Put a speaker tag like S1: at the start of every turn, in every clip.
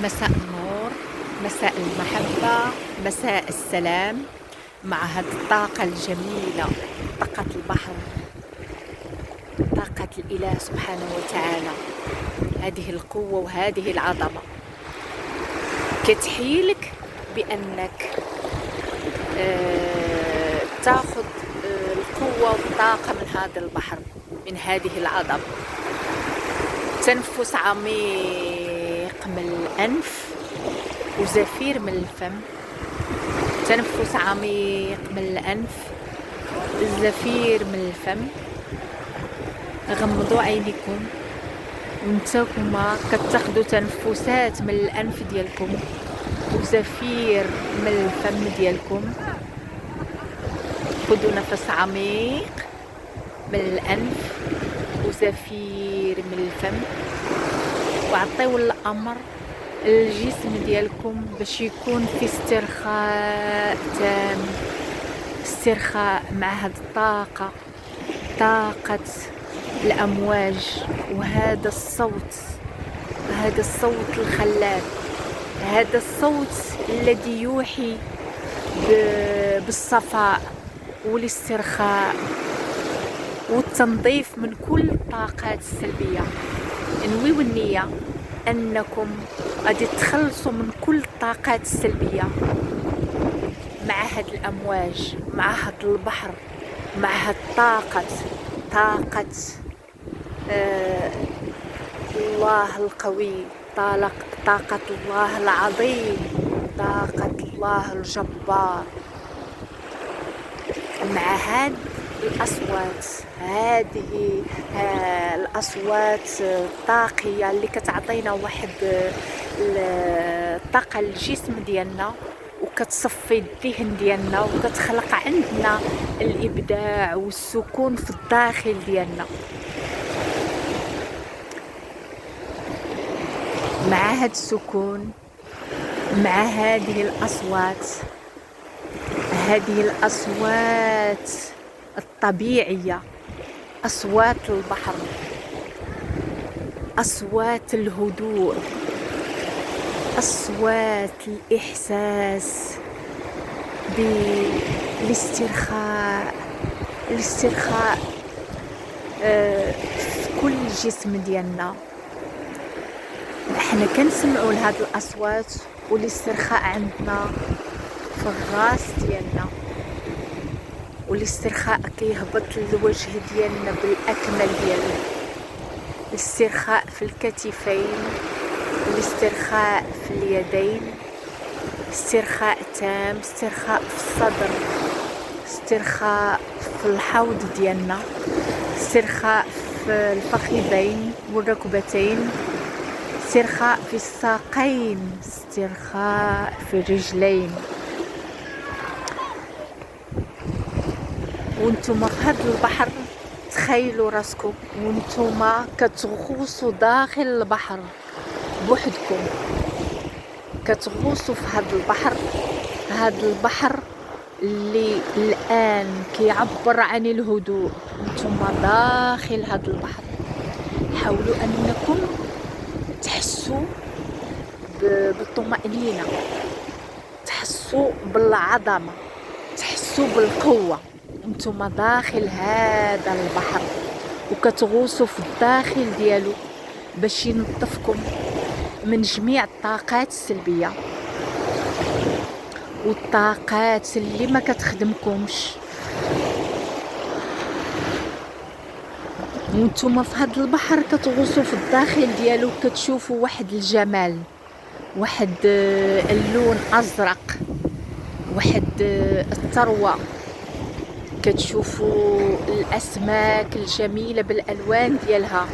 S1: مساء النور، مساء المحبة، مساء السلام. مع هذه الطاقة الجميلة، طاقة البحر، طاقة الإله سبحانه وتعالى. هذه القوة وهذه العظمة كتحيلك بأنك تاخذ القوة والطاقة من هذا البحر، من هذه العظمة. تنفس عميق من الأنف وزفير من الفم. تنفس عميق من الأنف، الزفير من الفم. غمضوا عينيكم وانتكما كتاخدوا تنفسات من الأنف ديالكم وزفير من الفم ديالكم. خذوا نفس عميق من الأنف وزفير من الفم، وعطيو الأمر الجسم ديالكم باش يكون في استرخاء تام، استرخاء مع هاد الطاقة، طاقة الأمواج. وهذا الصوت، هذا الصوت الخلاب، هذا الصوت الذي يوحي بالصفاء والاسترخاء والتنظيف من كل الطاقات السلبية. انويوا النية أنكم غادي تخلصوا من كل الطاقات السلبية مع هاد الأمواج، مع هاد البحر، مع هاد طاقة الله القوي، طاقة الله العظيم، طاقة الله الجبار. مع هاد الأصوات، هذه الأصوات الطاقية اللي كتعطينا واحد الطاقة للجسم ديالنا وكتصفي الذهن ديالنا وكتخلق عندنا الإبداع والسكون في الداخل ديالنا. مع هاد السكون، مع هذه الأصوات، هذه الأصوات الطبيعية، أصوات البحر، أصوات الهدوء، أصوات الإحساس بالاسترخاء، الاسترخاء في كل الجسم ديالنا. احنا كنسمعوا لهاد الأصوات والاسترخاء عندنا في الراس ديالنا، والاسترخاء كيهبط للوجه ديالنا بالأكمل ديالو. الاسترخاء في الكتفين، الاسترخاء في اليدين، استرخاء تام، استرخاء في الصدر، استرخاء في الحوض ديالنا، استرخاء في الفخذين والركبتين، استرخاء في الساقين، استرخاء في الرجلين. وانتم في هذا البحر، تخيلوا راسكم وانتم كتغوصوا داخل البحر بوحدكم، كتغوصوا في هذا البحر، هذا البحر اللي الآن كيعبر عن الهدوء. انتم داخل هذا البحر، حاولوا أنكم تحسوا بالطمأنينة، تحسوا بالعظمة، تحسوا بالقوة. انتم داخل هذا البحر وكتغوصوا في الداخل ديالو باش ينظفكم من جميع الطاقات السلبية والطاقات اللي ما كتخدمكمش. وانتم في هذا البحر كتغوصوا في الداخل ديالو، كتشوفوا واحد الجمال، واحد اللون أزرق، واحد الثروة. كتشوفوا الأسماك الجميلة بالألوان ديالها،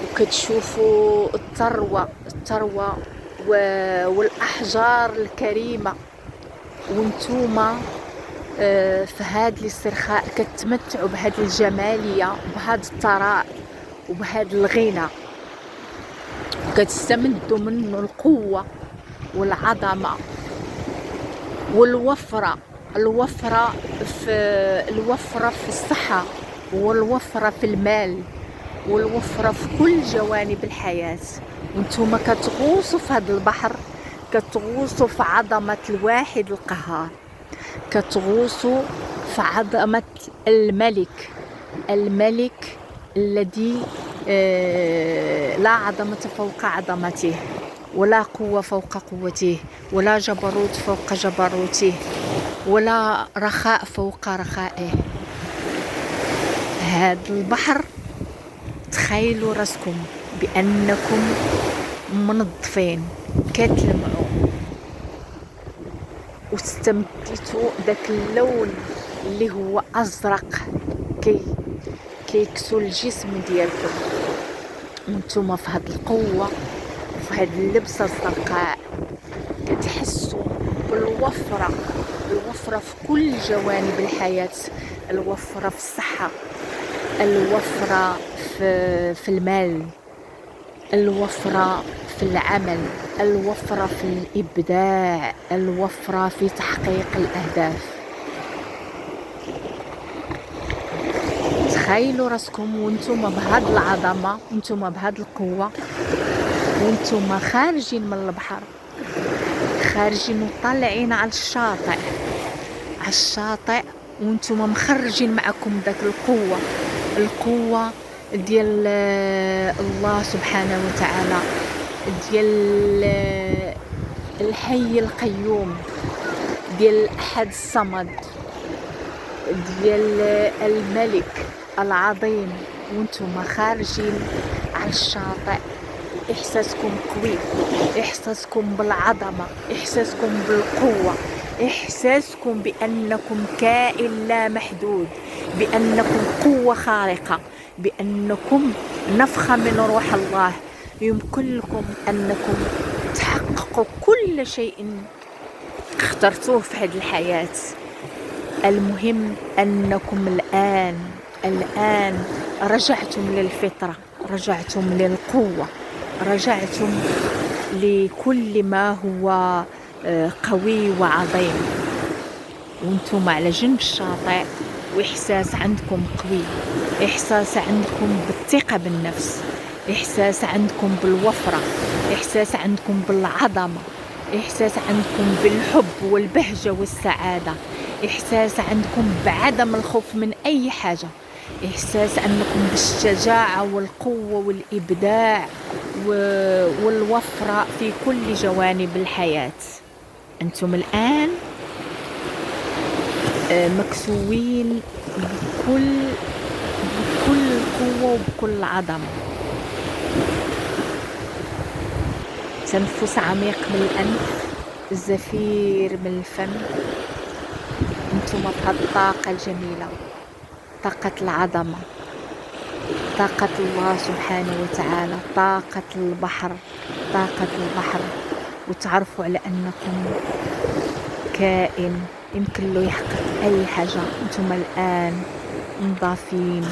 S1: وكتشوفوا الثروة والأحجار الكريمة. وانتوما في هذا الاسترخاء كتمتعوا بهذه الجمالية وبهذا الثراء وبهذا الغنى، كتستمدوا منه القوة والعظمة والوفرة. الوفرة في الصحة، والوفرة في المال، والوفرة في كل جوانب الحياة. وانتم كتغوصوا في هذا البحر، كتغوصوا في عظمة الواحد القهار، كتغوصوا في عظمة الملك، الملك الذي لا عظمة فوق عظمته، ولا قوة فوق قوته، ولا جبروت فوق جبروته، ولا رخاء فوق رخائه. هذا البحر تخيلوا راسكم بأنكم منظفين كتلمعوا واستمتعتوا داك اللون اللي هو ازرق كيكسو الجسم ديالكم، وانتم في هاد القوه وفي هاد اللبسه الزرقاء. كتحسوا بالوفره، الوفره في كل جوانب الحياه، الوفره في الصحه، الوفره في المال، الوفرة في العمل، الوفرة في الإبداع، الوفرة في تحقيق الأهداف. تخيلوا راسكم وانتم بهاد العظمة، وانتم بهاد القوة، وانتم خارجين من البحر، خارجين وطالعين على الشاطئ، على الشاطئ، وانتم مخرجين معكم داك القوة، القوة ديال الله سبحانه وتعالى، ديال الحي القيوم، ديال الأحد الصمد، ديال الملك العظيم. وانتم خارجين على الشاطئ، إحساسكم قوي، إحساسكم بالعظمة، إحساسكم بالقوة، إحساسكم بأنكم كائن لا محدود، بأنكم قوة خارقة، بأنكم نفخة من روح الله. يمكن لكم أنكم تحققوا كل شيء اخترتوه في هذه الحياة. المهم أنكم الآن رجعتم للفطرة، رجعتم للقوة، رجعتم لكل ما هو قوي وعظيم. وانتم على جنب الشاطئ، وإحساس عندكم قوي، إحساس عندكم بالثقة بالنفس، إحساس عندكم بالوفرة، إحساس عندكم بالعظمة، إحساس عندكم بالحب والبهجة والسعادة، إحساس عندكم بعدم الخوف من أي حاجة، إحساس أنكم بالشجاعة والقوة والإبداع والوفرة في كل جوانب الحياة. أنتم الآن مكسوين بكل قوة وبكل عظمة. تنفس عميق من الأنف، زفير من الفم. انتم في هذه الطاقة الجميلة، طاقة العظمة، طاقة الله سبحانه وتعالى، طاقة البحر، طاقة البحر. وتعرفوا على أنكم كائن يمكن له يحقق أي حاجة. انتم الآن مضافين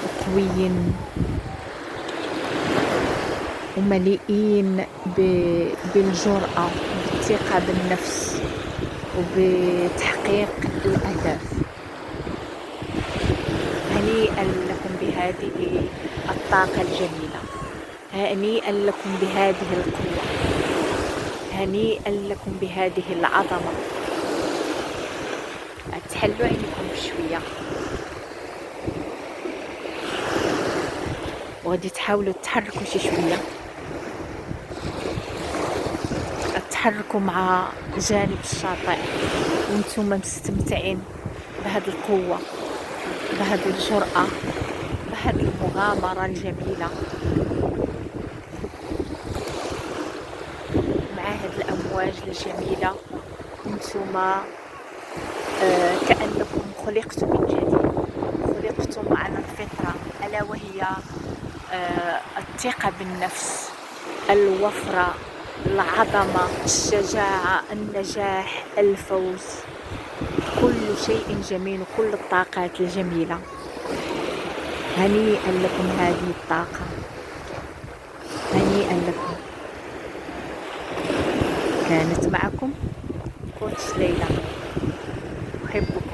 S1: وقويين ومليئين بالجرأة وبالثقة بالنفس وبتحقيق الأهداف. هنيئا لكم بهذه الطاقة الجميلة، هنيئا لكم بهذه القوة، هنيئا لكم بهذه العظمة. تحلوا عينكم بشوية، وغادي تحاولوا تحركوا شي شوية، تحركوا مع جانب الشاطئ وانتم مستمتعين بهذه القوة، بهذه الجرأة، بهذه المغامرة الجميلة، مع هذه الأمواج الجميلة. انتم كأنكم خلقتم من جديد، خلقتم على الفطرة، ألا وهي الثقة بالنفس، الوفرة، العظمة، الشجاعة، النجاح، الفوز، كل شيء جميل وكل الطاقات الجميلة. هنيئا لكم هذه الطاقة، هنيئا لكم. كانت معكم كوتش ليلى، أحبكم.